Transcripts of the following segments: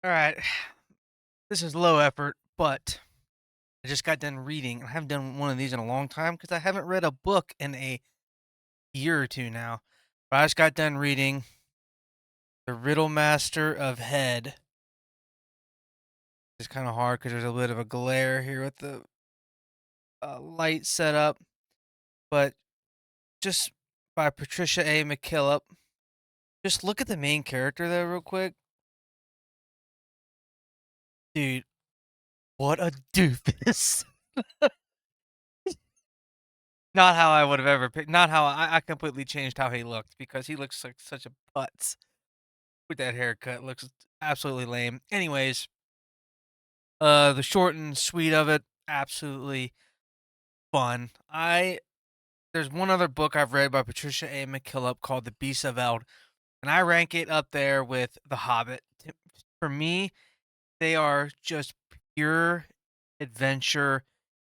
All right. This is low effort, but I just got done reading. I haven't done one of these in a long time because I haven't read a book in a year or two now. But I just got done reading The Riddle-Master of Hed. It's kind of hard because there's a bit of a glare here with the light setup, but just by Patricia A. McKillop. Just look at the main character there, real quick. Dude, what a doofus. Not how I would have ever picked. Not how I completely changed how he looked because he looks like such a putz with that haircut. Looks absolutely lame. Anyways, the short and sweet of it, absolutely fun. There's one other book I've read by Patricia A. McKillop called The Beast of Eld, and I rank it up there with The Hobbit. For me, they are just pure adventure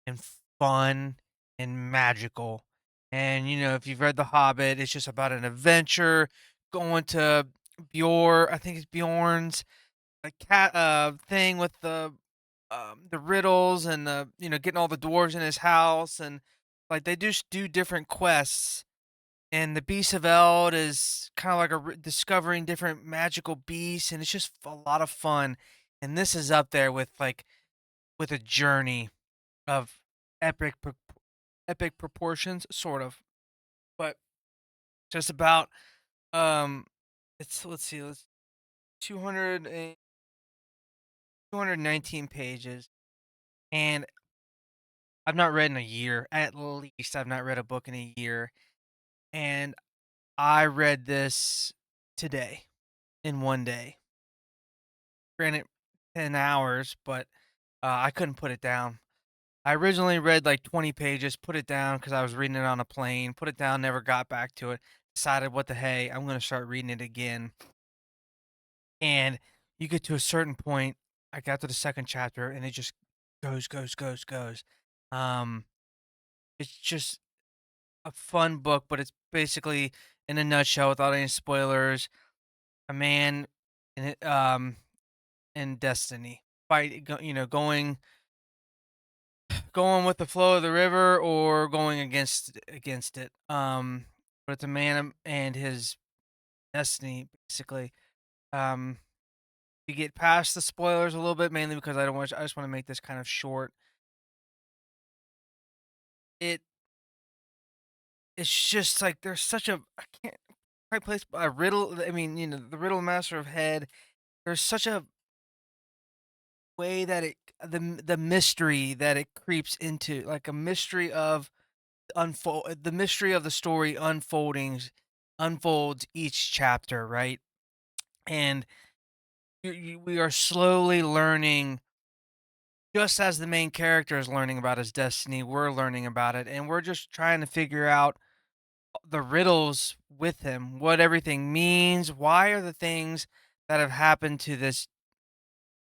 and fun and magical. And if you've read The Hobbit, it's just about an adventure going to I think it's Bjorn's a cat thing with the riddles and getting all the dwarves in his house, and like they just do different quests. And the Beast of Eld is kind of like discovering different magical beasts, and it's just a lot of fun. And this is up there with with a journey of epic pro- epic proportions, sort of, but just about it's let's see, let's 200 and 219 pages, and I've not read in a year. At least I've not read a book in a year, and I read this today in one day. Granted, 10 hours, but I couldn't put it down. I originally read like 20 pages, put it down because I was reading it on a plane, put it down, never got back to it. Decided, what the hey, I'm going to start reading it again. And you get to a certain point, I got to the second chapter, and it just goes. Um, it's just a fun book, but it's basically, in a nutshell, without any spoilers, a man in in destiny, going with the flow of the river or going against it. But it's a man and his destiny, basically. Um, to get past the spoilers a little bit, mainly because I just want to make this kind of short. It it's just like there's such a I can't quite place a riddle. I mean, the Riddle Master of Head. There's such a way that the mystery that it creeps into, like a mystery of the mystery of the story unfolds each chapter, right? And we are slowly learning, just as the main character is learning about his destiny, we're learning about it, and we're just trying to figure out the riddles with him, what everything means, why are the things that have happened to this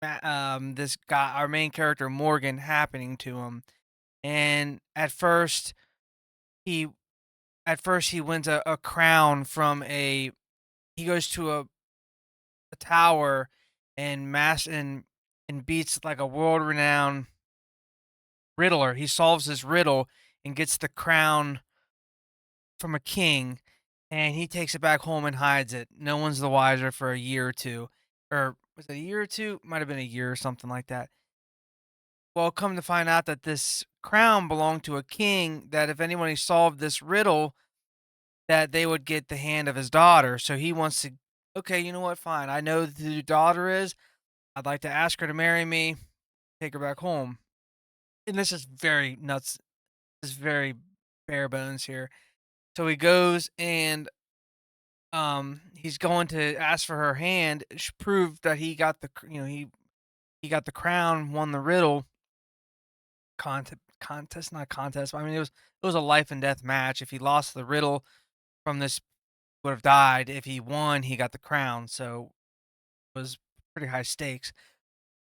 guy, our main character Morgan, happening to him. And he at first he wins a crown from a he goes to a tower and and beats like a world renowned riddler. He solves his riddle and gets the crown from a king, and he takes it back home and hides it. No one's the wiser for a year or two. Or was it a year or two? Might have been a year or something like that. Well, come to find out that this crown belonged to a king, that if anyone solved this riddle, that they would get the hand of his daughter. So he wants to, okay, you know what? Fine. I know who your daughter is. I'd like to ask her to marry me, take her back home. And this is very nuts. This is very bare bones here. So he goes and he's going to ask for her hand, prove that he got he got the crown, won the riddle contest, not contest. I mean, it was a life and death match. If he lost the riddle from this, would have died. If he won, he got the crown. So it was pretty high stakes.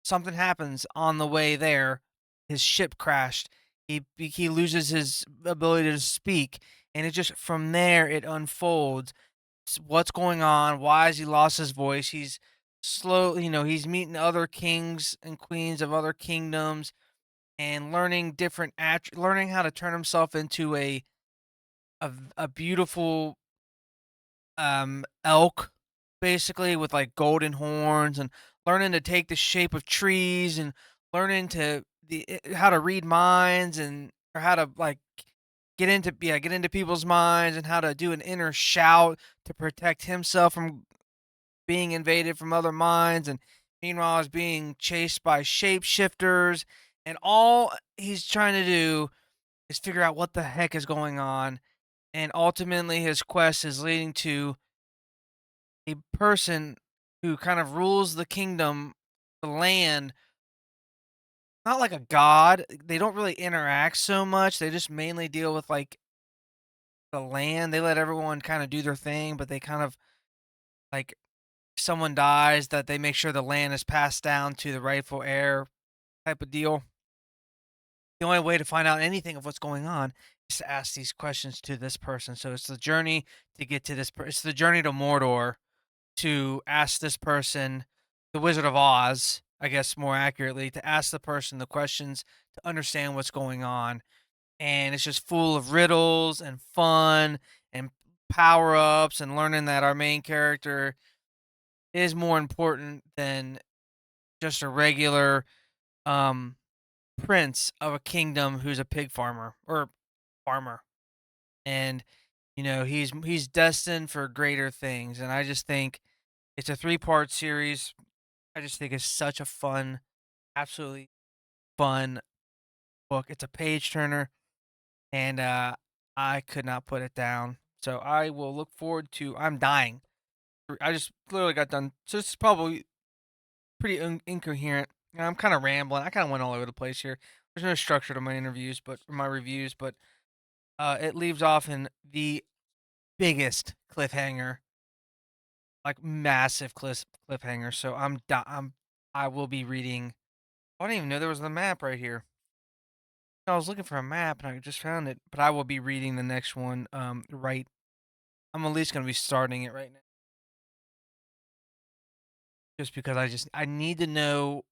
Something happens on the way there. His ship crashed. He loses his ability to speak, and it just from there it unfolds. What's going on? Why has he lost his voice? he's meeting other kings and queens of other kingdoms and learning learning how to turn himself into a beautiful elk, basically, with like golden horns, and learning to take the shape of trees, and learning how to read minds, and or how to like get into people's minds, and how to do an inner shout to protect himself from being invaded from other minds, and meanwhile is being chased by shapeshifters, and all he's trying to do is figure out what the heck is going on, and ultimately his quest is leading to a person who kind of rules the kingdom, the land, not like a god. They don't really interact so much. They just mainly deal with like the land. They let everyone kind of do their thing, but they kind of like if someone dies that they make sure the land is passed down to the rightful heir type of deal. The only way to find out anything of what's going on is to ask these questions to this person. So it's the journey to get to it's the journey to Mordor to ask this person, the Wizard of Oz, I guess more accurately, to ask the person the questions to understand what's going on. And it's just full of riddles and fun and power ups and learning that our main character is more important than just a regular um, prince of a kingdom who's a pig farmer or farmer. And he's destined for greater things. And I just think it's a three-part series. I just think it's such a fun, absolutely fun book. It's a page turner, and I could not put it down. So I will look forward to. I'm dying. I just literally got done. So this is probably pretty incoherent. I'm kind of rambling. I kind of went all over the place here. There's no structure to my interviews, but my reviews, but it leaves off in the biggest cliffhanger, like massive cliffhanger. So I will be reading. I didn't even know there was a map right here. I was looking for a map and I just found it, but I will be reading the next one. Right. I'm at least gonna be starting it right now, just because I need to know.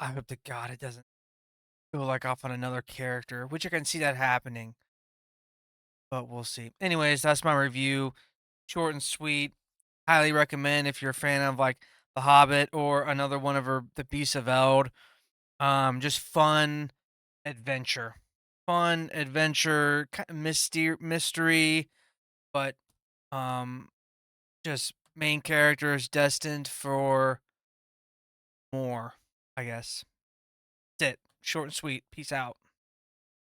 I hope to God it doesn't go like off on another character, which I can see that happening, but we'll see. Anyways, that's my review. Short and sweet. Highly recommend if you're a fan of like The Hobbit or another one of the Beasts of Eld. Just fun adventure, mystery, but um, just main characters destined for more, I guess. That's it. Short and sweet. Peace out.